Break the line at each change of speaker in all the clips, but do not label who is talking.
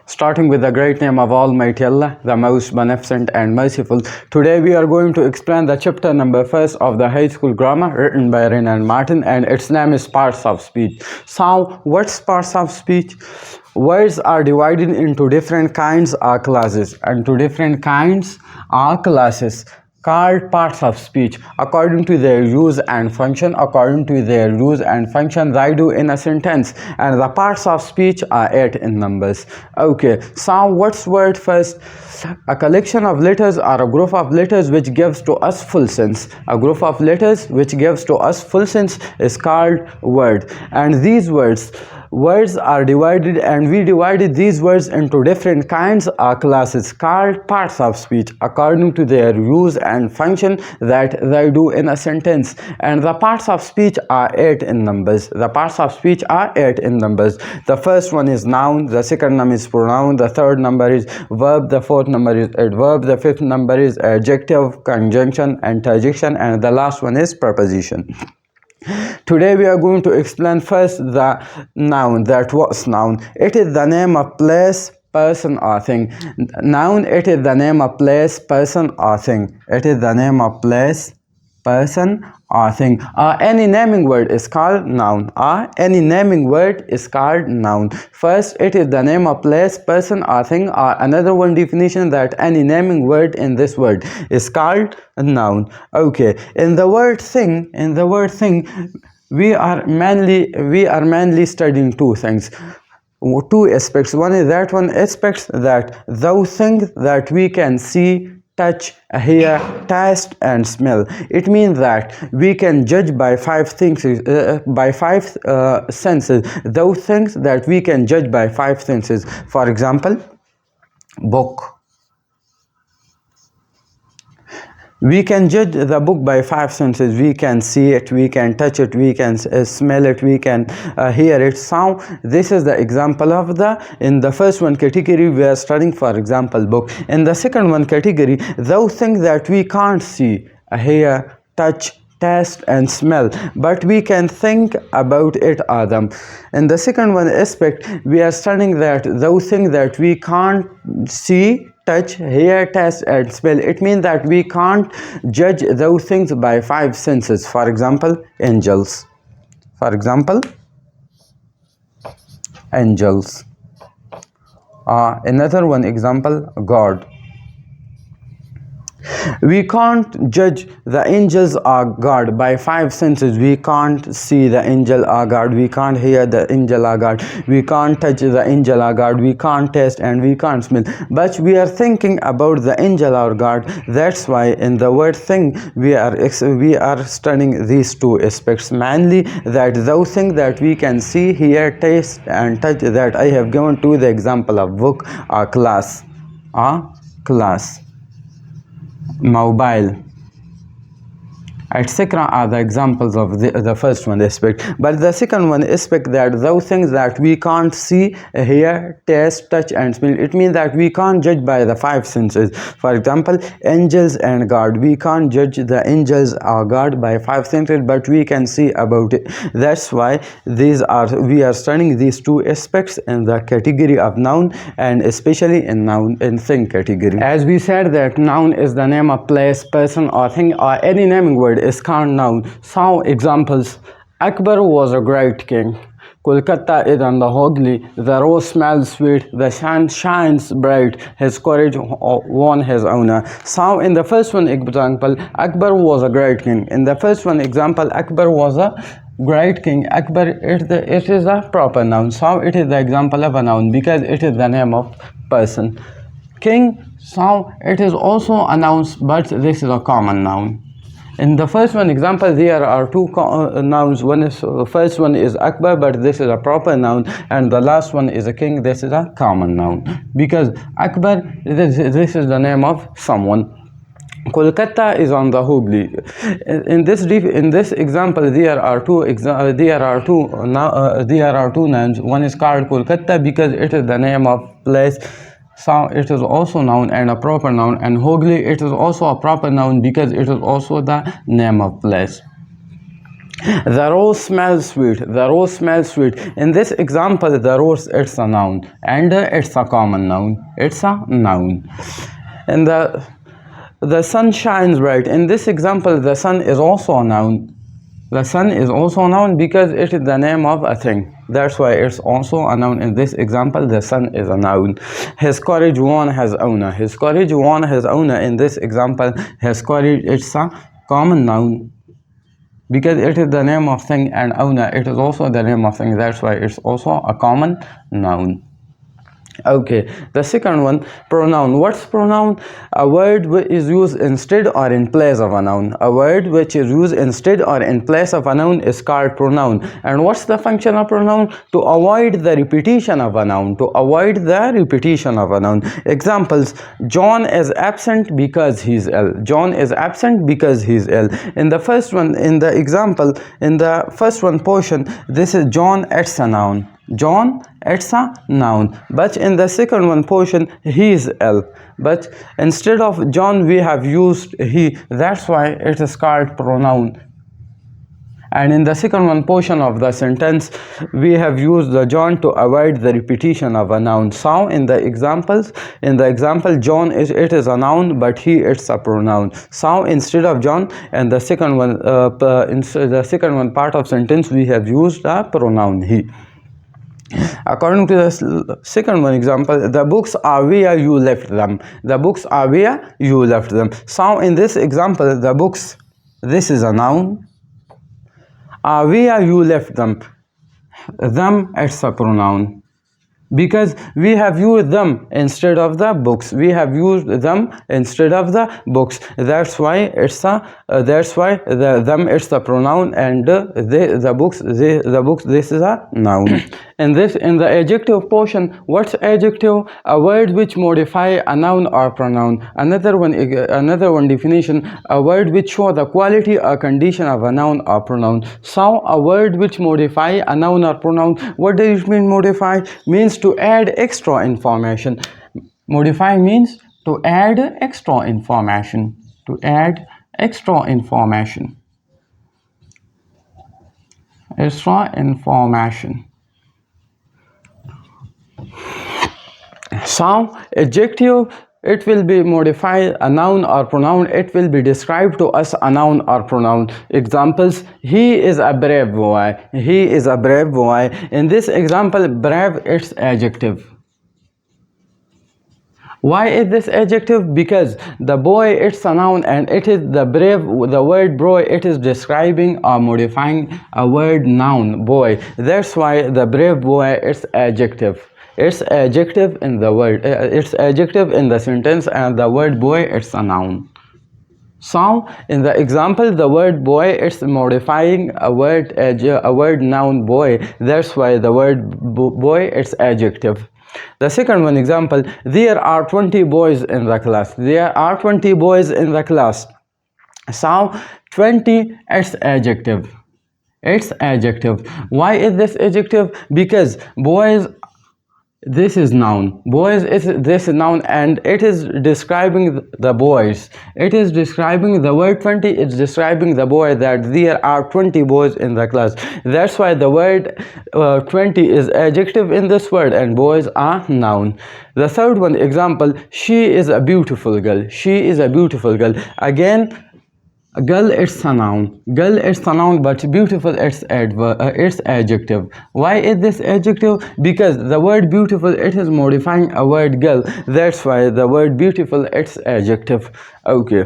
Starting with the great name of Almighty Allah, the most beneficent and merciful. Today we are going to explain the chapter number 1 of the high school grammar written by Wren and Martin, and its name is parts of speech. So what's parts of speech? Words are divided into different kinds or classes, and to different kinds or classes called parts of speech according to their use and function. According to their use and function, they do in a sentence, and the parts of speech are 8 in numbers. Okay, so what's word first? A collection of letters or a group of letters which gives to us full sense. A group of letters which gives to us full sense is called word. And these words are divided, and we divided these words into different kinds or classes called parts of speech according to their use and function that they do in a sentence. And the parts of speech are 8 in numbers. The parts of speech are 8 in numbers. The first one is noun, the second number is pronoun, the third number is verb, the fourth number is adverb, the fifth number is adjective, conjunction, interjection, and the last one is preposition. Today we are going to explain first the noun. That was noun. It is the name of place, person or thing. Noun, it is the name of place, person or thing. It is the name of place, person or thing. Any naming word is called noun. Any naming word is called noun. First, it is the name of place, person or thing. Another one definition that any naming word in this word is called a noun. Okay, in the word thing, we are mainly studying two things, two aspects. One is that one aspect that those things that we can see, touch, hear, taste, and smell. It means that we can judge by five things, senses. Those things that we can judge by 5 senses. For example, book. We can judge the book by 5 senses. We can see it, we can touch it, we can smell it, we can hear it. So this is the example of in the first one category we are studying, for example, book. In the second one category, those things that we can't see, hear, touch, taste, and smell, but we can think about it or them. In the second one aspect, we are studying that those things that we can't see, touch, hear, taste, and smell. It means that we can't judge those things by 5 senses. For example, angels. For example, angels. Another one example, God. We can't judge the angels or God by 5 senses. We can't see the angel or God. We can't hear the angel or God. We can't touch the angel or God. We can't taste and we can't smell. But we are thinking about the angel or God. That's why in the word thing we are studying these two aspects mainly, that those things that we can see, hear, taste, and touch, that I have given to the example of book or class. Class, mobile, etc. are the examples of the first one aspect. But the second one aspect, that those things that we can't see, hear, taste, touch, and smell, it means that we can't judge by the 5 senses. For example, angels and God. We can't judge the angels or God by 5 senses, but we can see about it. That's why we are studying these two aspects in the category of noun, and especially in noun in thing category. As we said that noun is the name of place, person, or thing, or any naming word is called noun. Some examples: Akbar was a great king. Kolkata is on the ugly. The rose smells sweet. The sun shines bright. His courage won his honor. So in the first one example, Akbar was a great king. In the first one example, Akbar was a great king. Akbar, it is a proper noun. So it is the example of a noun because it is the name of person. King, so it is also a noun, but this is a common noun. In the first one example, there are two nouns. First one is Akbar, but this is a proper noun, and the last one is a king. This is a common noun because Akbar, this is the name of someone. Kolkata is on the Hooghly. In this example, there are two nouns. One is called Kolkata because it is the name of place. So it is also noun and a proper noun, and Hooghly, it is also a proper noun because it is also the name of place. The rose smells sweet. The rose smells sweet. In this example, the rose, it's a noun, and it's a common noun. It's a noun. And the sun shines bright. In this example, the sun is also a noun. The sun is also a noun because it is the name of a thing. That's why it's also a noun. In this example, the sun is a noun. His courage won his owner. His courage won his owner. In this example, his courage, it's a common noun because it is the name of thing, and owner, it is also the name of thing. That's why it's also a common noun. Okay, the second one, pronoun. What's pronoun? A word which is used instead or in place of a noun. A word which is used instead or in place of a noun is called pronoun. And what's the function of pronoun? To avoid the repetition of a noun. To avoid the repetition of a noun. Examples: John is absent because he's ill. John is absent because he's ill. In the first one, in the example, in the first one portion, this is John, it's a noun. John, it's a noun. But in the second one portion, he is ill. But instead of John, we have used he. That's why it is called pronoun. And in the second one portion of the sentence, we have used the John to avoid the repetition of a noun. So in the example, John is, it is a noun, but he, it's a pronoun. So instead of John, and the second one, the second one part of sentence, we have used a pronoun he. According to the second one example, the books are where you left them. The books are where you left them. So in this example, the books, this is a noun. Are where you left them. Them, it's a pronoun. Because we have used them instead of the books. We have used them instead of the books. That's why it's a the them, it's the pronoun, and the books, this is a noun. In the adjective portion, what's adjective? A word which modify a noun or pronoun. Another one definition: a word which show the quality or condition of a noun or pronoun. So a word which modify a noun or pronoun. What does it mean? Modify means to add extra information. Modify means to add extra information. To add extra information. Extra information. So adjective, it will be modify a noun or pronoun. It will be described to us a noun or pronoun. Examples: he is a brave boy. He is a brave boy. In this example, brave, it's adjective. Why is this adjective? Because the boy, it's a noun, and it is the brave, the word boy, it is describing or modifying a word noun, boy. That's why the brave boy, it's adjective. It's adjective in the word, it's adjective in the sentence, and the word boy, it's a noun. So in the example, the word boy, it's modifying a word noun, boy. That's why the word boy, it's adjective. The second one example: there are 20 boys in the class. There are 20 boys in the class. So 20, it's adjective. It's adjective. Why is this adjective? Because boys, this is noun. Boys is this noun, and it is describing the boys. It is describing the word 20. It's describing the boy, that there are 20 boys in the class. That's why the word 20 is adjective in this word, and boys are noun. The third one example: she is a beautiful girl. She is a beautiful girl. Again, girl, it's a noun. Girl, it's a noun, but beautiful, it's adjective. Why is this adjective? Because the word beautiful, it is modifying a word girl. That's why the word beautiful, it's adjective. Okay.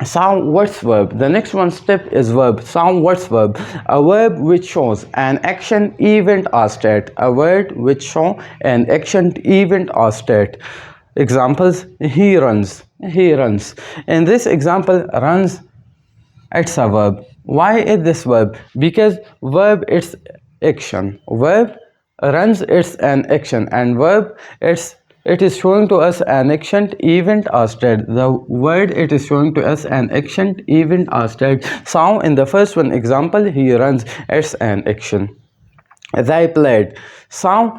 So what's verb? The next one step is verb. So what's verb? A verb which shows an action, event, or state. A word which shows an action, event, or state. Examples: he runs. He runs. In this example, runs, it's a verb. Why is this verb? Because verb, it's action. Verb, runs, it's an action, and verb, it is showing to us an action, event, or state. The word, it is showing to us an action, event, or state. So in the first one example, he runs, it's an action. They played. So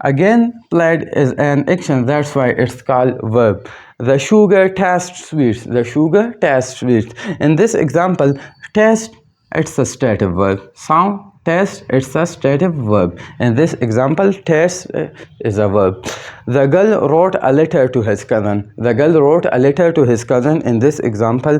again, played is an action. That's why it's called verb. The sugar tastes sweet. The sugar tastes sweet. In this example, taste, it's a stative verb. Sound, test, it's a stative verb. In this example, test is a verb. The girl wrote a letter to his cousin. The girl wrote a letter to his cousin. In this example,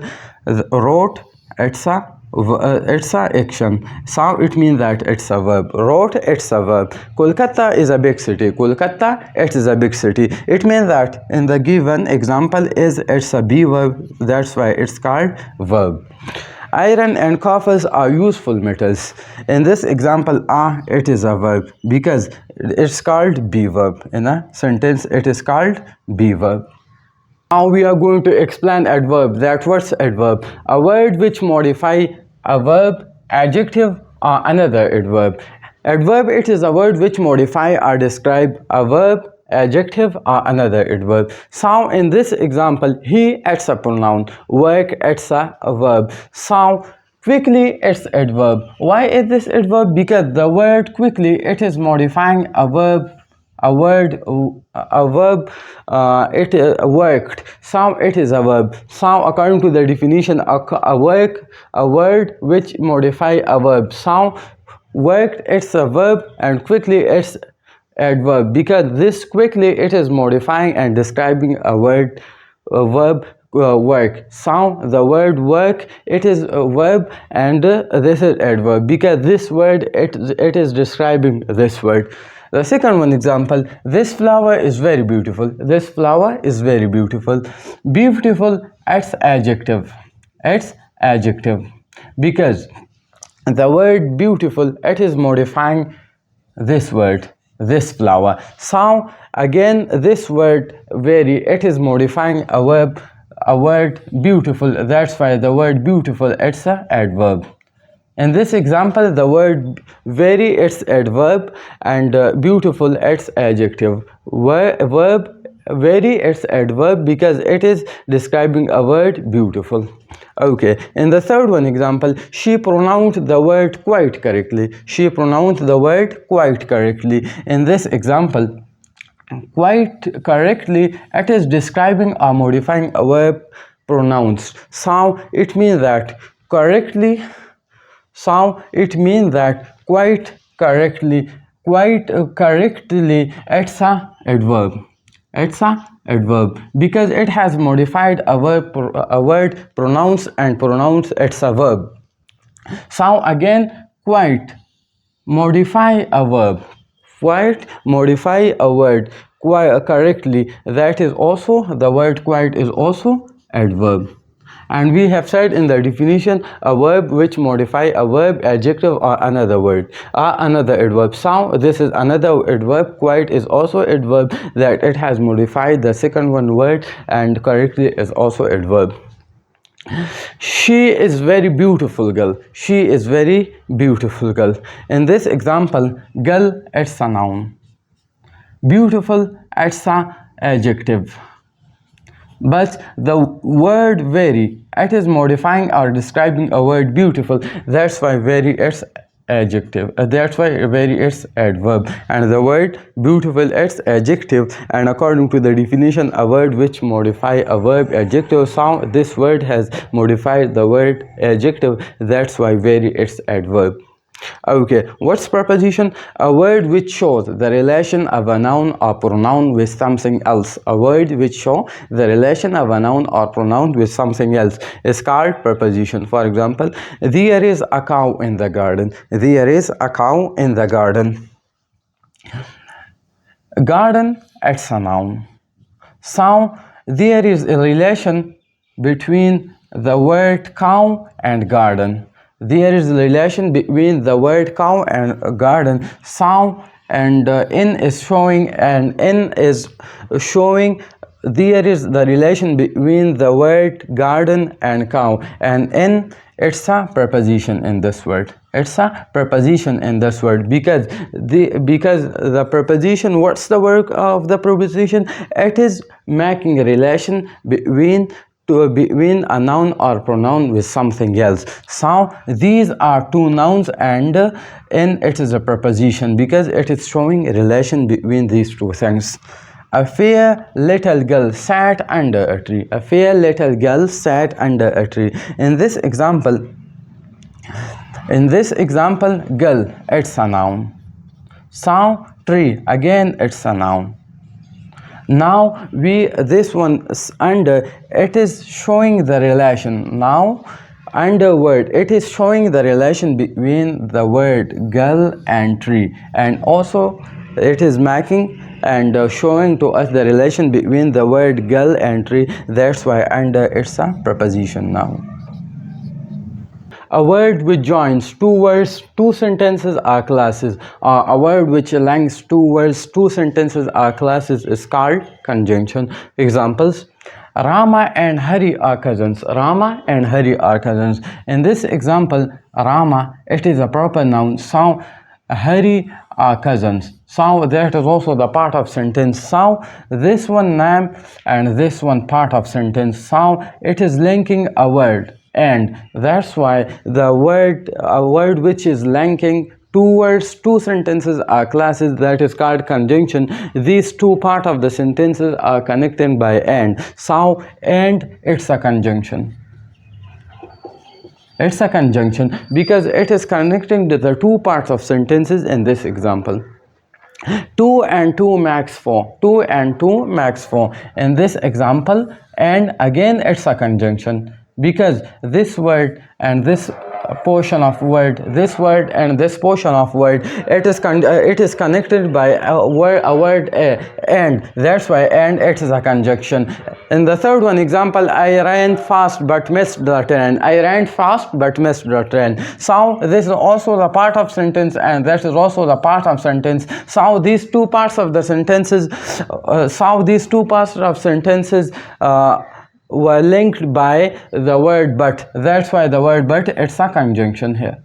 wrote, it's a action. So it means that it's a verb. Wrote, it's a verb. Kolkata is a big city. Kolkata, it is a big city. It means that in the given example it's a be verb. That's why it's called verb. Iron and coppers are useful metals. In this example, it is a verb because it's called be verb. In a sentence, it is called be verb. Now we are going to explain adverb. That what's adverb? A word which modify a verb, adjective, or another adverb. Adverb, it is a word which modify or describe a verb, adjective, or another adverb. So in this example, he, it's a pronoun. Work, it's a verb. So quickly, it's adverb. Why is this adverb? Because the word quickly, it is modifying a verb, it worked. So it is a verb. So according to the definition, a word which modify a verb. So worked, it's a verb, and quickly, it's adverb because this quickly, it is modifying and describing a verb, work. So the word work, it is a verb, and this is adverb because this word, it is describing this word. The second one example, this flower is very beautiful. This flower is very beautiful. Beautiful, it's adjective. It's adjective because the word beautiful, it is modifying this word, this flower. So again, this word very, it is modifying a word beautiful. That's why the word beautiful, it's a adverb. In this example, the word very, it's adverb, and beautiful, it's adjective. Verb very, it's adverb because it is describing a word beautiful. Okay, in the third one example, she pronounced the word quite correctly. She pronounced the word quite correctly. In this example, quite correctly, it is describing or modifying a verb pronounced. So it means that correctly. So it means that quite correctly, it's a adverb. It's a adverb because it has modified a word pronounced, and pronounced, it's a verb. So again, quite modify a verb. Quite modify a word quite correctly. That is also, the word quite is also adverb. And we have said in the definition, a verb which modify a verb, adjective, or another word, or another adverb. So this is another adverb. Quite is also adverb, that it has modified the second one word, and correctly is also adverb. She is very beautiful girl. She is very beautiful girl. In this example, girl, it's a noun. Beautiful, it's a adjective. But the word very, it is modifying or describing a word beautiful. That's why very, it's adjective. That's why very, it's adverb. And the word beautiful, it's adjective. And according to the definition, a word which modify a verb, adjective. So this word has modified the word adjective. That's why very, it's adverb. Okay, what's preposition? A word which shows the relation of a noun or pronoun with something else. A word which shows the relation of a noun or pronoun with something else is called preposition. For example, there is a cow in the garden. There is a cow in the garden. Garden, it's a noun. So there is a relation between the word cow and garden. There is a relation between the word cow and garden. So and in is showing, and in is showing there is the relation between the word garden and cow, and in, it's a preposition in this word. It's a preposition in this word because the preposition, what's the work of the preposition? It is making a relation between a noun or pronoun with something else. So these are two nouns, and in it is a preposition because it is showing a relation between these two things. A fair little girl sat under a tree. A fair little girl sat under a tree. In this example, In this example, girl, it's a noun. Sow, tree, again it's a noun. Now this one under, it is showing the relation. Now under word, it is showing the relation between the word girl and tree, and also it is making and showing to us the relation between the word girl and tree. That's why under it's a preposition now. A word which joins two words, two sentences or classes, or a word which links two words, two sentences or classes is called conjunction. Examples: Rama and Hari are cousins. Rama and Hari are cousins. In this example, Rama, it is a proper noun. So Hari are cousins. So that is also the part of sentence. So this one name and this one part of sentence. So it is linking a word. And that's why a word which is linking two words, two sentences or classes, that is called conjunction. These two parts of the sentences are connected by and. So and it's a conjunction. It's a conjunction because it is connecting to the two parts of sentences in this example. 2 and 2 makes 4. 2 and 2 makes 4. In this example, and again it's a conjunction because this word and this portion of word, this word and this portion of word, it is connected by a word and. That's why and it is a conjunction. In the third one example, I ran fast but missed the train. I ran fast but missed the train. So this is also the part of sentence and that is also the part of sentence. So these two parts of the sentences, were linked by the word but. That's why the word but, it's a conjunction here.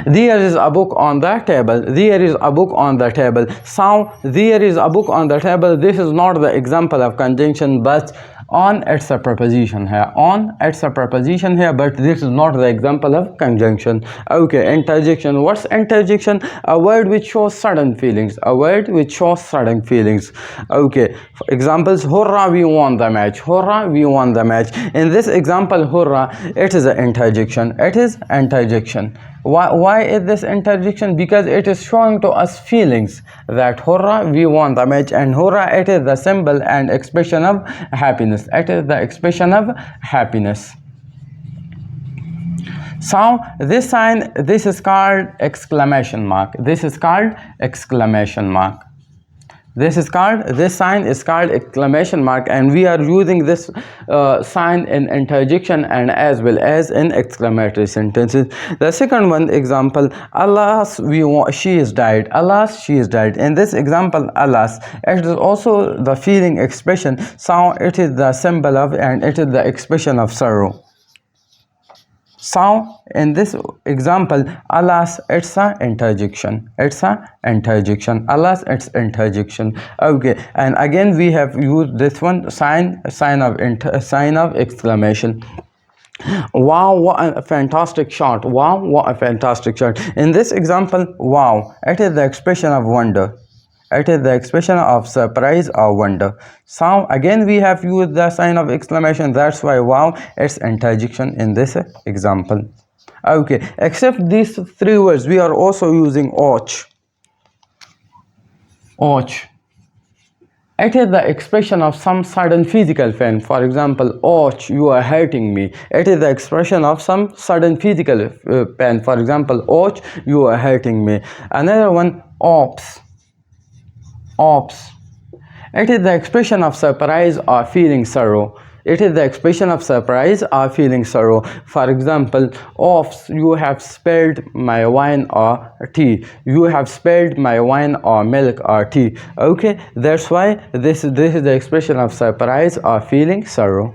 There is a book on the table. There is a book on the table. So there is a book on the table. This is not the example of conjunction, but on it's a preposition here. On it's a preposition here, but this is not the example of conjunction. Okay, interjection. What's interjection? A word which shows sudden feelings. A word which shows sudden feelings. Okay, for examples: hurrah, we won the match. Hurrah, we won the match. In this example, hurrah, it is an interjection. It is interjection. Why is this interjection? Because it is showing to us feelings that hurrah, we won the match, and hurrah, it is the symbol and expression of happiness. It is the expression of happiness. So this sign, this is called exclamation mark. This is called exclamation mark. This sign is called exclamation mark, and we are using this sign in interjection and as well as in exclamatory sentences. The second one example: alas, she is died. Alas, she is died. In this example, alas, it is also the feeling expression. So it is the symbol of and it is the expression of sorrow. So in this example, alas, it's a interjection. It's a interjection. Alas, it's interjection. Okay, and again we have used this one sign of exclamation. Wow, what a fantastic shot. Wow, what a fantastic shot. In this example, wow, it is the expression of wonder. It is the expression of surprise or wonder. So again we have used the sign of exclamation. That's why wow, it's interjection in this example. Okay, except these three words, we are also using ouch. Ouch. It is the expression of some sudden physical pain. For example, ouch, you are hurting me. It is the expression of some sudden physical pain. For example, ouch, you are hurting me. Another one, ops. Ops. It is the expression of surprise or feeling sorrow. It is the expression of surprise or feeling sorrow. For example, ops, you have spilled my wine or tea. You have spilled my wine or milk or tea. Okay, that's why this is the expression of surprise or feeling sorrow.